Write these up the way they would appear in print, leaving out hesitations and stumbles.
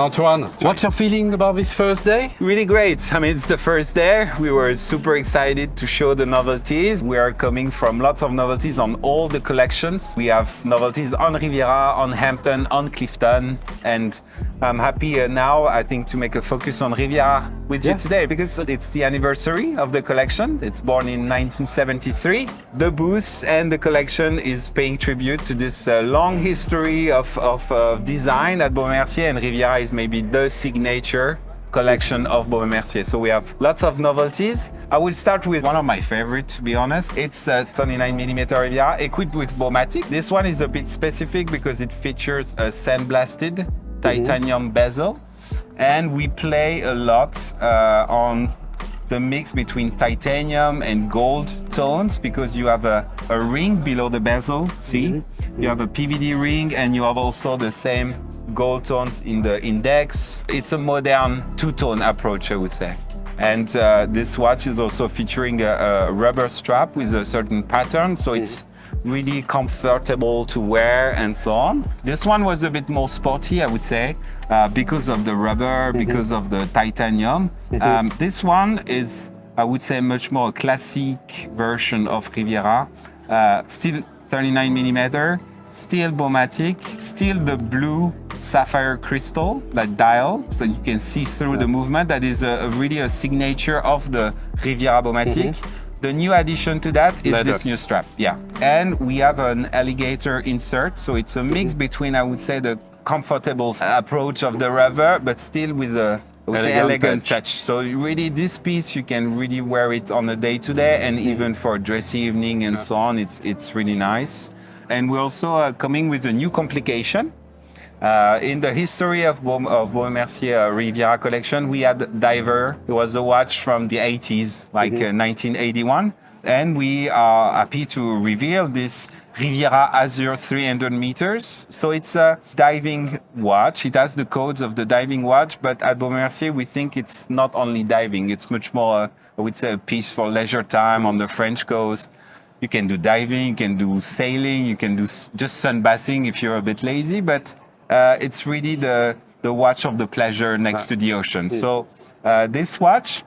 Antoine, what's your feeling about this first day? Really great. I mean, it's the first day. We were super excited to show the novelties. We are coming from lots of novelties on all the collections. We have novelties on Riviera, on Hampton, on Clifton, and I'm happy now, I think, to make a focus on Riviera with you today because it's the anniversary of the collection. It's born in 1973. The booth and the collection is paying tribute to this long history of design at Baume Mercier, and Riviera is maybe the signature collection of Baume Mercier. So we have lots of novelties. I will start with one of my favorites, to be honest. It's a 39mm Riviera equipped with Baumatic. This one is a bit specific because it features a sandblasted titanium bezel. And we play a lot on the mix between titanium and gold tones because you have a ring below the bezel, see? You have a PVD ring and you have also the same gold tones in the index. It's a modern two-tone approach, I would say. And this watch is also featuring a rubber strap with a certain pattern, so it's really comfortable to wear and so on. This one was a bit more sporty, I would say, because of the rubber, because of the titanium. This one is, I would say, much more a classic version of Riviera. Still 39mm, still Baumatic, still the blue sapphire crystal, that dial, so you can see through the movement. That is really a signature of the Riviera Baumatic. The new addition to that is this new strap, and we have an alligator insert, so it's a mix between, I would say, the comfortable approach of the rubber, but still with a elegant touch. So really, this piece, you can really wear it on a day-to-day, and even for dressy evening and so on, it's really nice. And we're also coming with a new complication. In the history of Baume Mercier Riviera collection, we had Diver. It was a watch from the 80s, like 1981. And we are happy to reveal this Riviera Azure 300 meters. So it's a diving watch. It has the codes of the diving watch, but at Baume Mercier, we think it's not only diving. It's much more, I would say, a piece for leisure time on the French coast. You can do diving, you can do sailing, you can do just sunbathing if you're a bit lazy, but it's really the watch of the pleasure next to the ocean. So this watch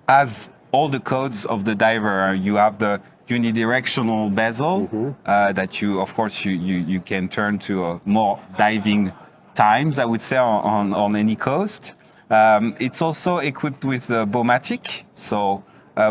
has all the codes of the diver. You have the unidirectional bezel that you, of course, you can turn to more diving times, I would say, on any coast. It's also equipped with Baumatic. So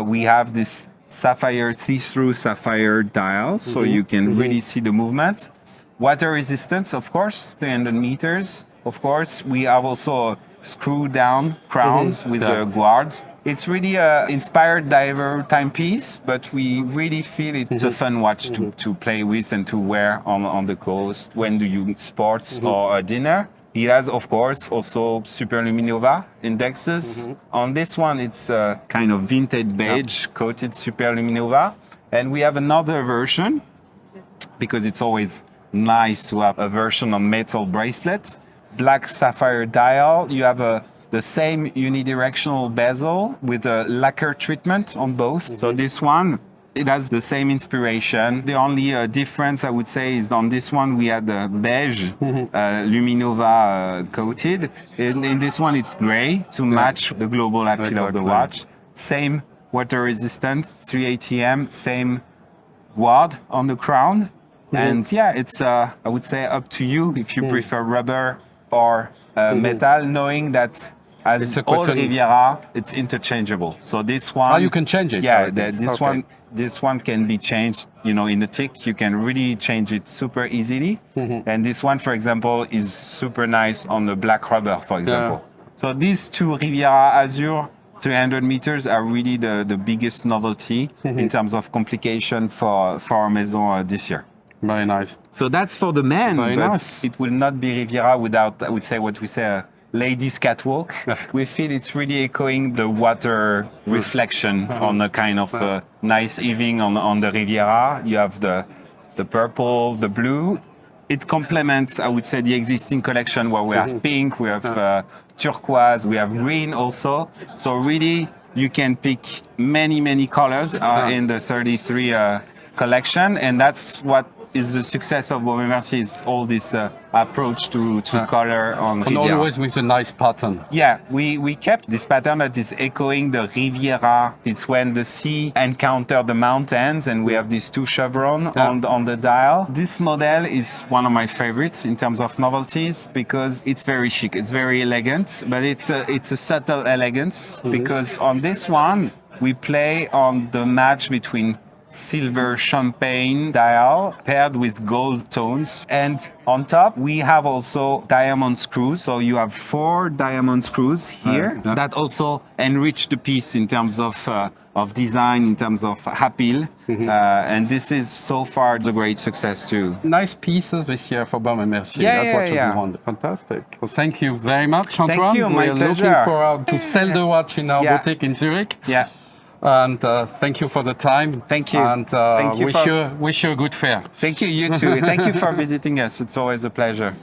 we have this Sapphire see-through Sapphire dial, so you can really see the movement. Water resistance, of course, 300 meters. Of course, we have also screw-down crowns with guards. It's really an inspired diver timepiece, but we really feel it's a fun watch to play with and to wear on the coast when you sports or a dinner. It has, of course, also Superluminova indexes. On this one, it's a kind of vintage beige coated Superluminova. And we have another version, because it's always nice to have a version on metal bracelet. Black sapphire dial. You have the same unidirectional bezel with a lacquer treatment on both. So this one, it has the same inspiration. The only difference, I would say, is on this one we had the beige Luminova coated. In this one, it's gray to match the global appeal of the watch. Same water resistant, 3 ATM, same guard on the crown. And it's, I would say, up to you if you prefer rubber or metal, knowing that as all Riviera, it's interchangeable. So this one... you can change it? Yeah, this one can be changed, in the tick. You can really change it super easily. And this one, for example, is super nice on the black rubber, for example. So these two Riviera Azure 300 meters are really the biggest novelty in terms of complication for our Maison this year. Very nice. So that's for the men, Very but nice. it will not be Riviera without, I would say, what we say, a ladies' catwalk. We feel it's really echoing the water reflection on a kind of nice evening on the Riviera. You have the purple, the blue. It complements, I would say, the existing collection where we have pink, we have turquoise, we have green also. So really, you can pick many colors in the 33 collection, and that's what is the success of Baume Mercier, is all this approach to color on And Riviera. always with a nice pattern. Yeah, we kept this pattern that is echoing the Riviera. It's when the sea encountered the mountains, and we have these two chevrons on the dial. This model is one of my favorites in terms of novelties because it's very chic, it's very elegant, but it's a subtle elegance because on this one we play on the match between silver champagne dial paired with gold tones, and on top we have also diamond screws, so you have 4 diamond screws here that also enrich the piece in terms of design, in terms of appeal, and this is so far the great success too. Nice pieces this year for Baume Mercier. Yeah, That's what yeah. you want. Fantastic. Well, thank you very much, Antoine. Thank you, my We're pleasure. looking forward to sell the watch in our Yeah. boutique in Zurich. Yeah. And thank you for the time. Thank you. And Thank you wish you a good fair. Thank you, you too. Thank you for visiting us. It's always a pleasure.